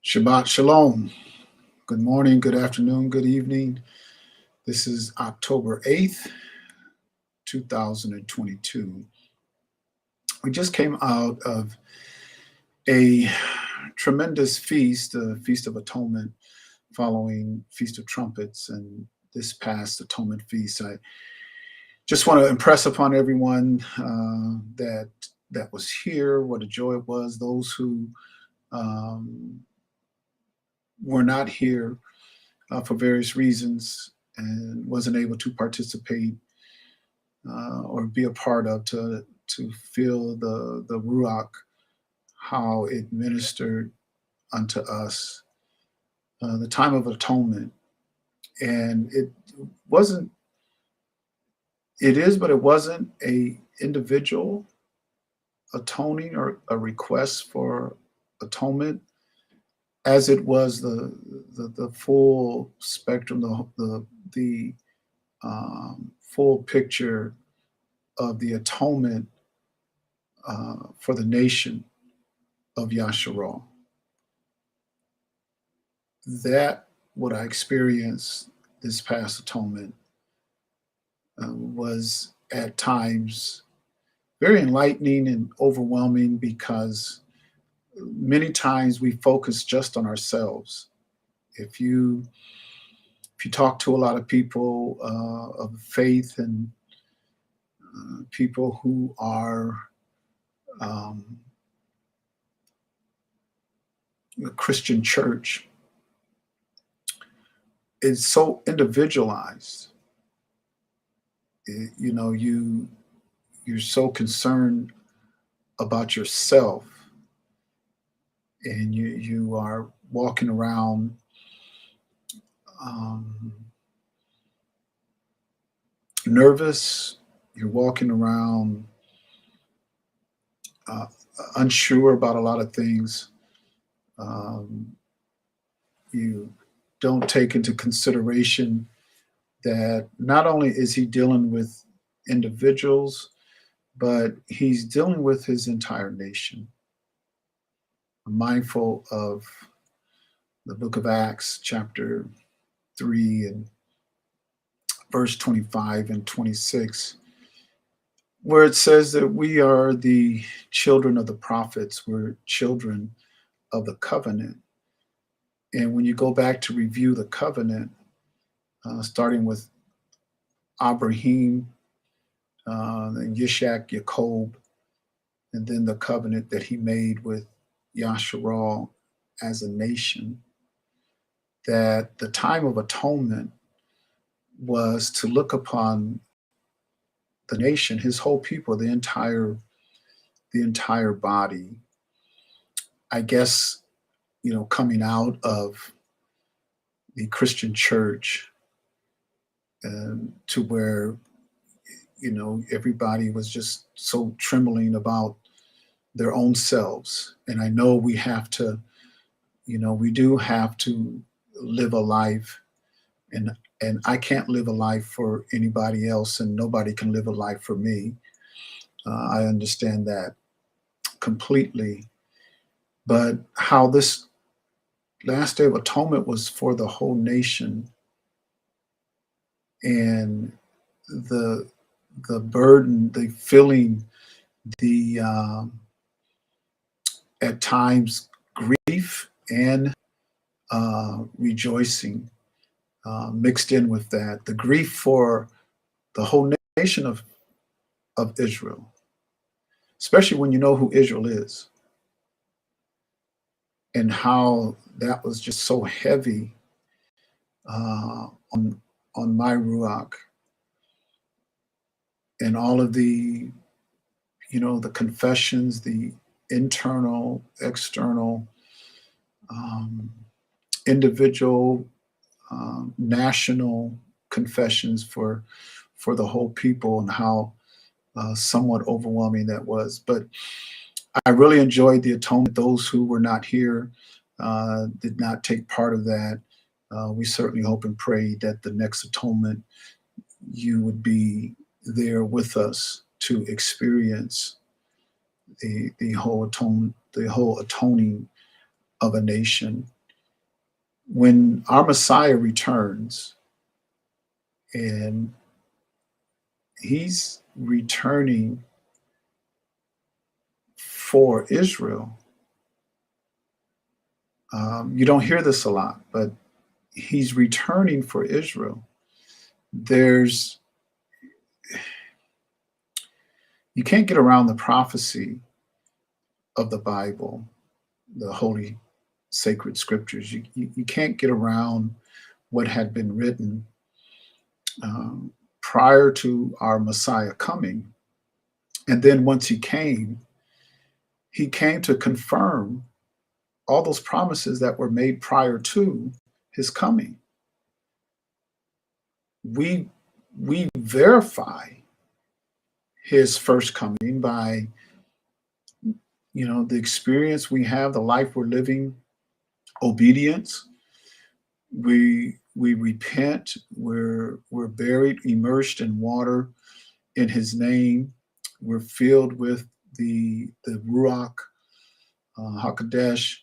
Shabbat Shalom. Good morning, good afternoon, good evening. This is October 8th, 2022. We just came out of a tremendous feast, the Feast of Atonement, following Feast of Trumpets, and this past Atonement Feast. I just want to impress upon everyone that was here what a joy it was. Those who um, were not here for various reasons and wasn't able to participate or be a part of to feel the ruach, how it ministered unto us, the time of atonement. And it wasn't, it is, but it wasn't a individual atoning or a request for atonement, as it was the full spectrum, the full picture of the atonement for the nation of Yasharal. That, what I experienced this past atonement, was at times very enlightening and overwhelming, because many times we focus just on ourselves. If you talk to a lot of people of faith and people who are um, the Christian church, is so individualized. You know, you're so concerned about yourself, and you are walking around um, nervous. You're walking around uh, unsure about a lot of things. Um, you don't take into consideration that not only is he dealing with individuals, but he's dealing with his entire nation. I'm mindful of the book of Acts, chapter 3, and verse 25 and 26, where it says that we are the children of the prophets, we're children of the covenant. And when you go back to review the covenant, starting with Abraham, and Yishak, Yaakov, and then the covenant that he made with Yasharal as a nation, that the time of atonement was to look upon the nation, his whole people, the entire body. I guess, coming out of the Christian church, to where, everybody was just so trembling about their own selves. And I know we have to, we do have to live a life, and I can't live a life for anybody else, and nobody can live a life for me. I understand that completely. But how this last day of atonement was for the whole nation, and the the burden, the feeling, the at times grief and rejoicing mixed in with that. The grief for the whole nation of Israel, especially when you know who Israel is, and how that was just so heavy on my ruach, and all of the confessions, the internal, external, um, individual, national confessions for the whole people, and how somewhat overwhelming that was. But I really enjoyed the atonement. Those who were not here, did not take part of that. We certainly hope and pray that the next atonement you would be there with us to experience the whole atoning of a nation. when our Messiah returns, and he's returning for Israel, you don't hear this a lot, but he's returning for Israel. There's You can't get around the prophecy of the Bible, the holy sacred scriptures. You can't get around what had been written um, prior to our Messiah coming. And then once he came to confirm all those promises that were made prior to his coming. We we verify his first coming by, the experience we have, the life we're living, obedience. We repent. We're buried, immersed in water in his name. We're filled with the Ruach Hakodesh.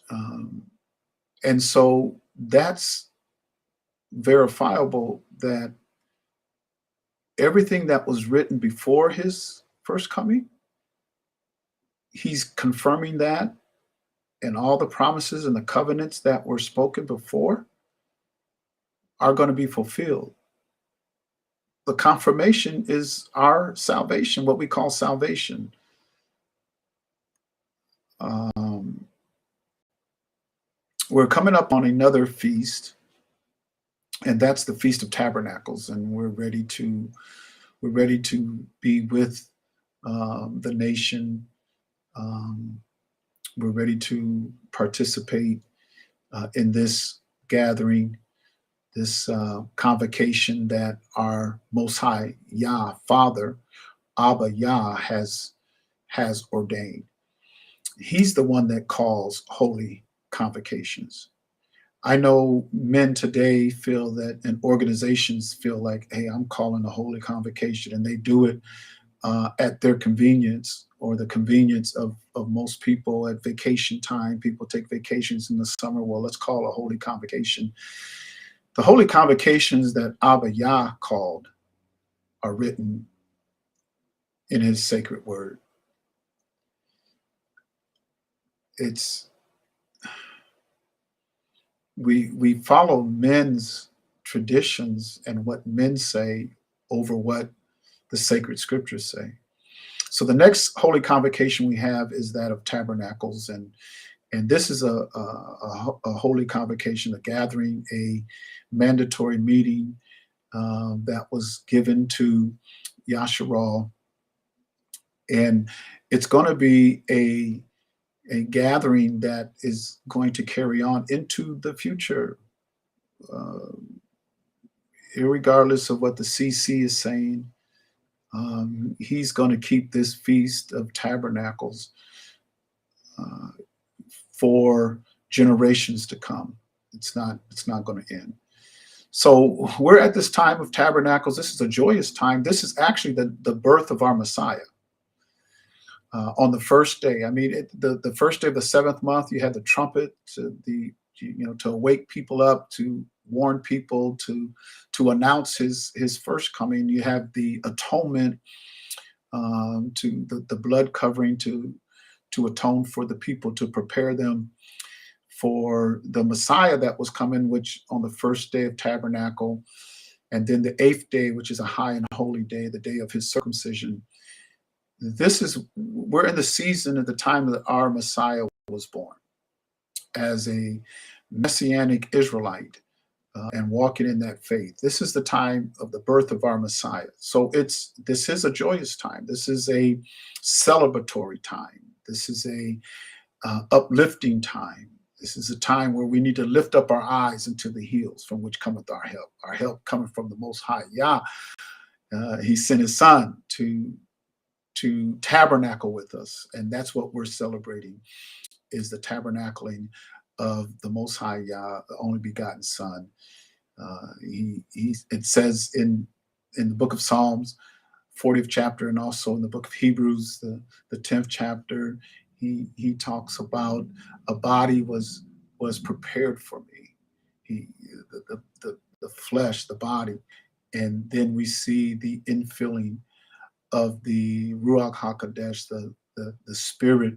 Um, and so that's verifiable, that everything that was written before his first coming, he's confirming that, and all the promises and the covenants that were spoken before are going to be fulfilled. The confirmation is our salvation, what we call salvation. Um, we're coming up on another feast, and that's the Feast of Tabernacles, and we're ready to be with the nation. Um, we're ready to participate in this gathering, this convocation that our Most High Yah Father, Abba Yah, has ordained. He's the one that calls holy convocations. I know men today feel that, and organizations feel like, hey, I'm calling a holy convocation, and they do it at their convenience, or the convenience of most people at vacation time. People take vacations in the summer. Well, let's call a holy convocation. The holy convocations that Abba Yah called are written in his sacred word. It's we follow men's traditions and what men say over what the sacred scriptures say. So the next holy convocation we have is that of tabernacles, and this is a holy convocation, a gathering, a mandatory meeting that was given to Yasharal, and it's going to be a gathering that is going to carry on into the future, uh, regardless of what the CC is saying. He's going to keep this Feast of Tabernacles uh, for generations to come. It's not going to end. So we're at this time of tabernacles. This is a joyous time. This is actually the birth of our Messiah. On the first day, I mean, the first day of the seventh month, you had the trumpet to wake people up, to warn people, to announce his first coming. You have the atonement, to the blood covering, to atone for the people, to prepare them for the Messiah that was coming, which on the first day of tabernacle, and then the eighth day, which is a high and holy day, the day of his circumcision. We're in the season at the time that our Messiah was born as a messianic Israelite, and walking in that faith. This is the time of the birth of our Messiah. So this is a joyous time. This is a celebratory time. This is a uplifting time. This is a time where we need to lift up our eyes into the hills from which cometh our help. Our help coming from the Most High Yah. He sent his Son to tabernacle with us, and that's what we're celebrating, is the tabernacling of the Most High Yah, the only begotten Son. It says in the book of Psalms, 40th chapter, and also in the book of Hebrews, the 10th chapter, he talks about a body was was prepared for me. He, the flesh, the body, and then we see the infilling of the Ruach Hakodesh, the spirit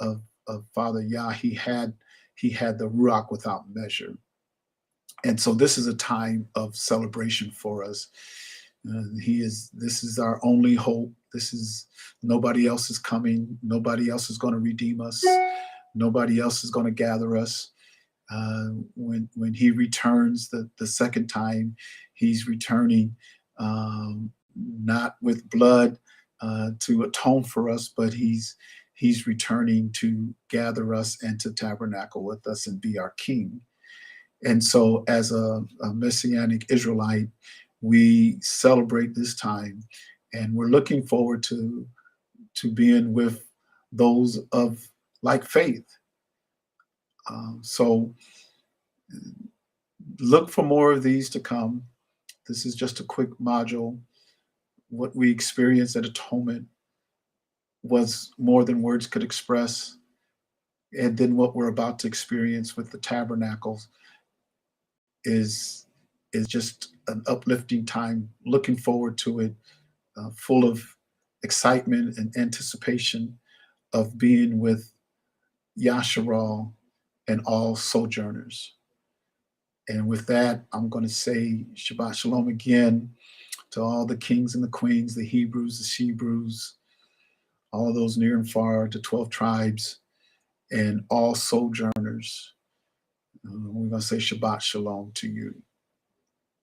of Father Yah. He had the Ruach without measure. And so this is a time of celebration for us. This is our only hope. This is nobody else is coming. Nobody else is going to redeem us. Nobody else is going to gather us. When he returns the second time, he's returning not with blood to atone for us, but he's returning to gather us and to tabernacle with us and be our king. And so, as a Messianic Israelite, we celebrate this time, and we're looking forward to being with those of like faith. So, look for more of these to come. This is just a quick module. What we experienced at Atonement was more than words could express. And then what we're about to experience with the tabernacles is just an uplifting time. Looking forward to it, full of excitement and anticipation of being with Yasharal and all sojourners. And with that, I'm going to say Shabbat Shalom again to all the kings and the queens, the Hebrews, the Shebrews, all of those near and far, the 12 tribes, and all sojourners. We're going to say Shabbat Shalom to you.